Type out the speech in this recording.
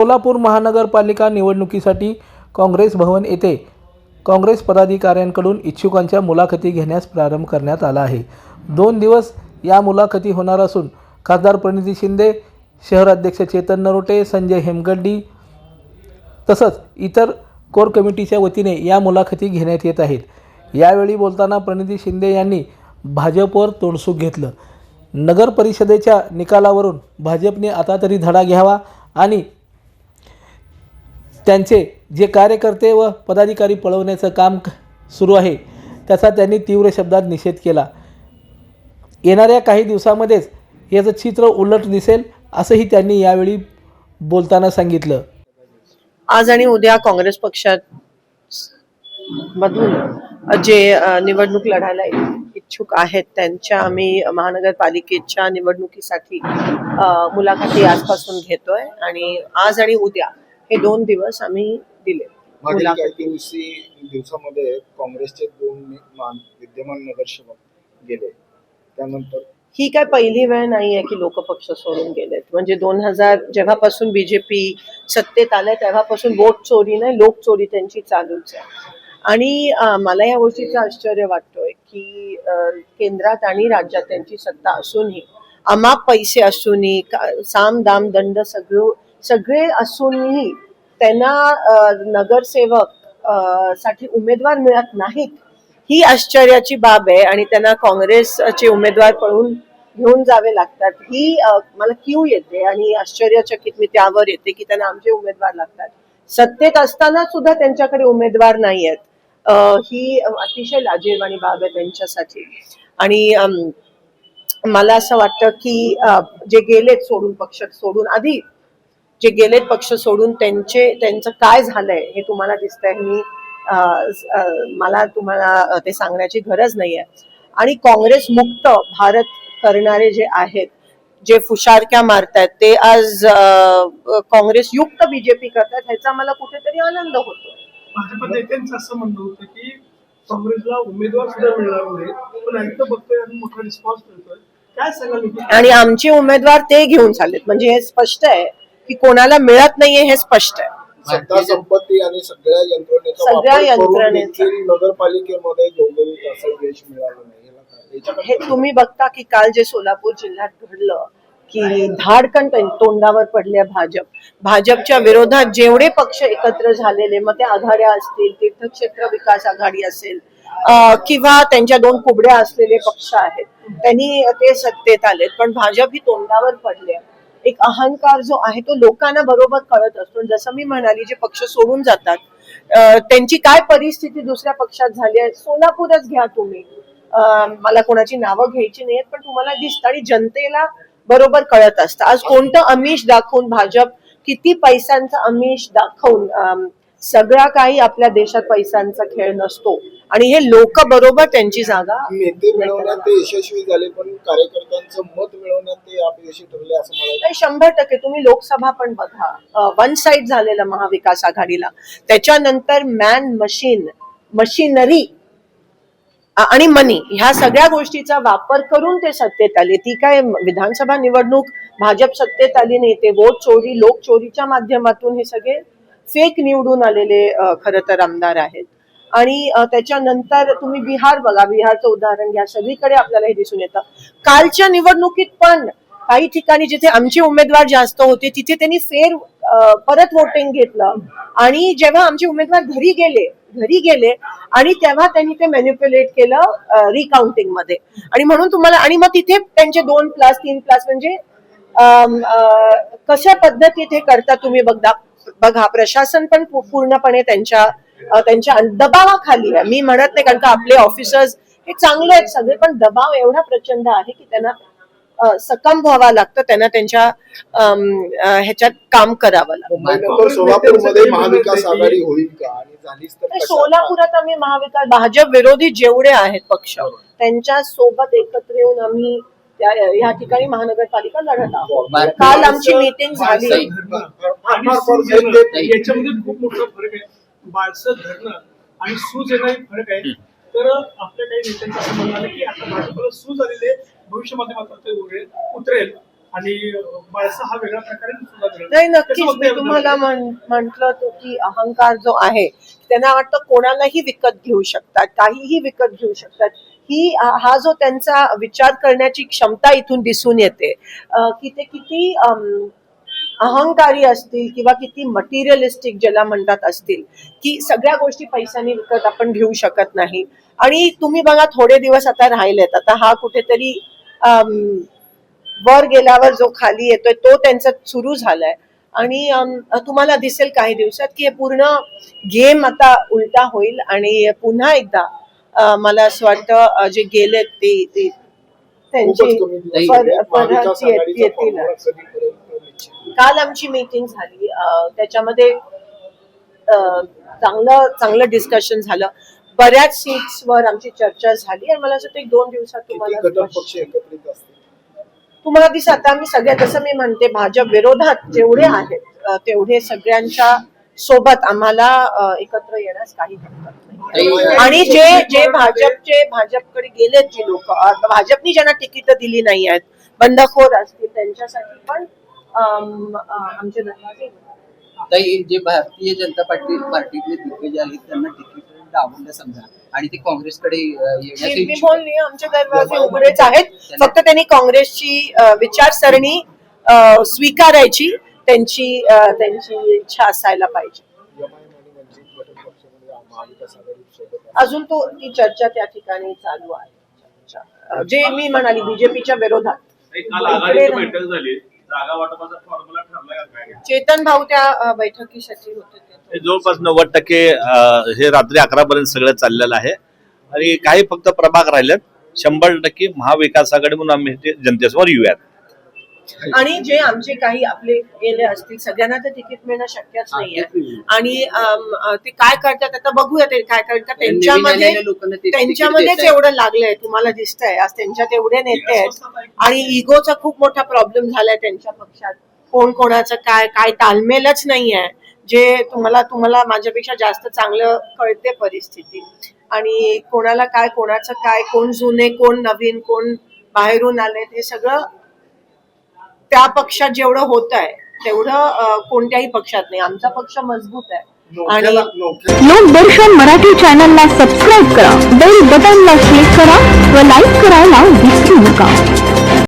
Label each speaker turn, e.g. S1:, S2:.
S1: सोलापूर महानगरपालिका निवडणुकीसाठी काँग्रेस भवन येथे काँग्रेस पदाधिकाऱ्यांकडून इच्छुकांच्या मुलाखती घेण्यास प्रारंभ करण्यात आला आहे। 2 दिवस या मुलाखती होणार असून खासदार प्रणिती शिंदे, शहराध्यक्ष चेतन नरोटे, संजय हेमगड्डी तसंच इतर कोर कमिटीच्या वतीने या मुलाखती घेण्यात येत आहेत। यावेळी बोलताना प्रणिती शिंदे यांनी भाजपवर तोंडसूक घेतलं। नगर परिषदेच्या निकालावरून भाजपने आता तरी धडा घ्यावा आणि त्यांचे जे कार्यकर्ते व पदाधिकारी पळवण्याचं काम सुरू आहे त्याचा त्यांनी तीव्र शब्दात निषेध केला। येणाऱ्या काही दिवसांमध्येच याचं चित्र उलट दिसेल असंही त्यांनी यावेळी बोलताना सांगितलं।
S2: आज आणि उद्या काँग्रेस पक्षात मधून जे निवडणूक लढायला इच्छुक आहेत त्यांच्या आम्ही महानगरपालिकेच्या निवडणुकीसाठी मुलाखती आजपासून घेतोय आणि आज आणि उद्या हे 2 दिवस आम्ही दिले।
S3: दिवसामध्ये काँग्रेसचे 2 विद्यमान नगरसेवक गेले, त्यानंतर
S2: ही काय पहिली वेळ नाहीये की लोक पक्ष सोडून गेलेत। म्हणजे 2000 जेव्हापासून बीजेपी सत्तेत आलंय तेव्हापासून वोट चोरी नाही, लोक चोरी त्यांची चालूच आहे। आणि मला या गोष्टीचं आश्चर्य वाटतोय की केंद्रात आणि राज्यात त्यांची सत्ता असूनही, अमाप पैसे असूनही, साम दाम दंड सगळे असूनही त्यांना नगरसेवक साठी उमेदवार मिळत नाहीत, ही आश्चर्याची बाब आहे। आणि त्यांना काँग्रेसचे उमेदवार पळून घेऊन जावे लागतात, ही मला कीव येते आणि आश्चर्यचकित मी त्यावर येते की त्यांना आमचे उमेदवार लागतात। सत्तेत असताना सुद्धा त्यांच्याकडे उमेदवार नाही आहेत, ही अतिशय लाजिरवाणी बाब आहे त्यांच्यासाठी। आणि मला असं वाटतं की जे गेलेत सोडून, पक्ष सोडून, आधी जे गेलेत पक्ष सोडून त्यांचं काय झालंय हे तुम्हाला दिसतंय। मला तुम्हाला ते सांगण्याची गरज नाहीये। आणि काँग्रेस मुक्त भारत करणारे जे आहेत, जे फुशारक्या मारतात, ते आज काँग्रेस युक्त बीजेपी करतात, ह्याचा मला कुठेतरी आनंद होतो।
S4: भाजप नेत्यांचं असं म्हणणं होतं की काँग्रेसला उमेदवार सुद्धा मिळणार नाही, पण ऐकतं बघतोय आणि मोठा रिस्पॉन्स मिळतोय, काय सांगाल?
S2: आणि आमचे उमेदवार ते घेऊन चाललेत, म्हणजे हे स्पष्ट आहे की कोणाला मिळत नाहीये, हे स्पष्ट आहे।
S3: सत्ता संपत्ती आणि सगळ्या यंत्रणेचा नगरपालिकेमध्ये यश मिळालं नाही,
S2: हे तुम्ही बघता की काल जे सोलापूर जिल्ह्यात घडलं की धाडकन तोंडावर पडले भाजपच्या विरोधात जेवढे पक्ष एकत्र झालेले, मग त्या आघाड्या असतील, तीर्थक्षेत्र विकास आघाडी असेल किंवा त्यांच्या 2 कुबड्या असलेले पक्ष आहेत, त्यांनी ते सत्तेत आलेत, पण भाजप ही तोंडावर पडले। एक अहंकार जो आहे तो लोकांना बरोबर कळत असतो। जसं मी म्हणाली, जे पक्ष सोडून जातात त्यांची काय परिस्थिती दुसऱ्या पक्षात झाली आहे, सोलापूरच घ्या तुम्ही, मला कोणाची नावं घ्यायची नाहीत, पण तुम्हाला दिसतं आणि जनतेला बरोबर कळत असतं। आज कोणतं आमिष दाखवून भाजप, किती पैशांचा आमिष दाखवून, सगळा काही आपल्या देशात पैशांचा खेळ नसतो आणि हे लोक बरोबर त्यांची जागा
S3: नेते मिळवण्यात ते यशस्वी झाले, पण कार्यकर्त्यांचं मत मिळवण्यात ते अपयशी ठरले असं मला
S2: 100%। तुम्ही लोकसभा पण बघा, वन साइड झालेलं महाविकास आघाडीला, त्याच्यानंतर मॅन मशिनरी आणि मनी, ह्या सगळ्या गोष्टीचा वापर करून ते सत्तेत आले। ती काय विधानसभा निवडणूक भाजप सत्तेत आली नाही, ते वोट चोरी, लोक चोरीच्या माध्यमातून हे सगळे फेक निवडून आलेले खरं तर आमदार आहेत। आणि त्याच्यानंतर तुम्ही बिहार बघा, बिहारचं उदाहरण घ्या, सगळीकडे आपल्याला हे दिसून येतं। कालच्या निवडणुकीत पण काही ठिकाणी जिथे आमचे उमेदवार जास्त होते तिथे त्यांनी परत वोटिंग घेतलं आणि जेव्हा आमचे उमेदवार घरी गेले आणि तेव्हा त्यांनी ते मॅनिप्युलेट केलं रिकाउंटिंग मध्ये। आणि म्हणून तुम्हाला, आणि मग तिथे त्यांचे 2+, 3+ म्हणजे कशा पद्धतीत हे करता तुम्ही बघा। प्रशासन पण पूर्णपणे त्यांच्या दबावाखाली आहे। मी म्हणत नाही, कारण का आपले ऑफिसर्स हे चांगले आहेत सगळे, पण दबाव एवढा प्रचंड आहे की त्यांना सकम व्हावं लागतं, त्यांना त्यांच्या ह्याच्यात काम करावं लागतं।
S3: सोलापूरमध्ये महाविकास आघाडी होईल का? आणि झालीच तर
S2: सोलापुरात आम्ही महाविकास, भाजप विरोधी जेवढे आहेत पक्ष, त्यांच्या सोबत एकत्र येऊन आम्ही या ठिकाणी महानगरपालिका लढत आहोत। काल आमची मीटिंग झाली।
S4: याच्यामध्ये खूप मोठा फरक आहे। बाळसं धरणं आणि सूज येणं एक फरक आहे. तर आपल्या काही नेत्यांचं असं म्हणणं आहे की आता भाजपला सूज आलेली आहे, भविष्यामध्ये मात्र ते उतरेल आणि बाळसा हा वेगळ्या प्रकारे सुद्धा घडेल.
S2: नाही, नक्कीच मी तुम्हाला म्हंटल होतं की अहंकार जो आहे त्यांना वाटतं कोणालाही विकत घेऊ शकतात, काहीही विकत घेऊ शकतात. हा जो त्यांचा विचार करण्याची क्षमता इथून दिसून येते की ते किती अहंकारी असतील किंवा किती मटेरियलिस्टिक ज्याला म्हणतात असतील, की सगळ्या गोष्टी पैशाने विकत आपण घेऊ शकत नाही. आणि तुम्ही बघा थोडे दिवस आता राहिलेत, आता हा कुठेतरी वर गेल्यावर जो खाली येतोय तो त्यांचा सुरू झालाय आणि तुम्हाला दिसेल काही दिवसात की हे पूर्ण गेम आता उलटा होईल आणि पुन्हा एकदा मला असं वाटतं जे गेले ते त्यांची येतील. काल आमची मीटिंग झाली, त्याच्यामध्ये चांगलं डिस्कशन झालं, बऱ्याच सीट्सवर आमची चर्चा झाली आणि मला असं वाटतं 1-2 दिवसात तुम्हाला दिसत. आता आम्ही सगळ्या, जसं मी म्हणते, भाजप विरोधात जेवढे आहेत तेवढे सगळ्यांच्या सोबत आम्हाला एकत्र येण्यास काही हरकत नाही. आणि जे भाजपकडे गेलेत जी लोक, भाजपनी ज्यांना तिकीट दिली नाही आहेत, बंडखोर असतील, त्यांच्यासाठी पण आमचे दरवाजे.
S5: जे भारतीय जनता पार्टीतले दिग्गज आहेत त्यांना तिकीट डावललं समजा आणि ते काँग्रेसकडे
S2: मी बोलली आमचे दरवाजे उघडेच आहेत, फक्त त्यांनी काँग्रेसची विचारसरणी स्वीकारायची त्यांची इच्छा असायला पाहिजे. अजून ती चर्चा त्या ठिकाणी चालू आहे. जे मी म्हणाली बीजेपीच्या विरोधात चेतन भाऊ त्या बैठकीसाठी होते.
S6: जवळपास 90% हे रात्री 11 पर्यंत सगळं चाललेलं आहे आणि काही फक्त प्रभाग राहिलेत. 100% महाविकास आघाडी म्हणून आम्ही ते जनतेसमोर येऊयात.
S2: आणि जे आमचे काही आपले गेले असतील सगळ्यांना तर तिकीट मिळणं शक्यच नाहीये. आणि ते काय करतात आता बघूया, ते काय करतात. त्यांच्यामध्येच एवढं लागलंय, तुम्हाला दिसतंय आज त्यांच्यात एवढे नेते आहेत आणि इगोचा खूप मोठा प्रॉब्लेम झालाय त्यांच्या पक्षात. कोण कोणाचं काय तालमेलच नाहीये. जे तुम्हाला माझ्यापेक्षा जास्त चांगलं कळते परिस्थिती. आणि कोणाला काय, कोणाचं काय, कोण जुने, कोण नवीन, कोण बाहेरून आले, हे सगळं त्या पक्षात जेवढं होत आहे तेवढं कोणत्याही पक्षात नाही. आमचा पक्ष मजबूत आहे. आणि
S7: लोकदर्शन मराठी चॅनलला सबस्क्राईब करा, बेल बटनला क्लिक करा व लाईक करायला विसरू नका.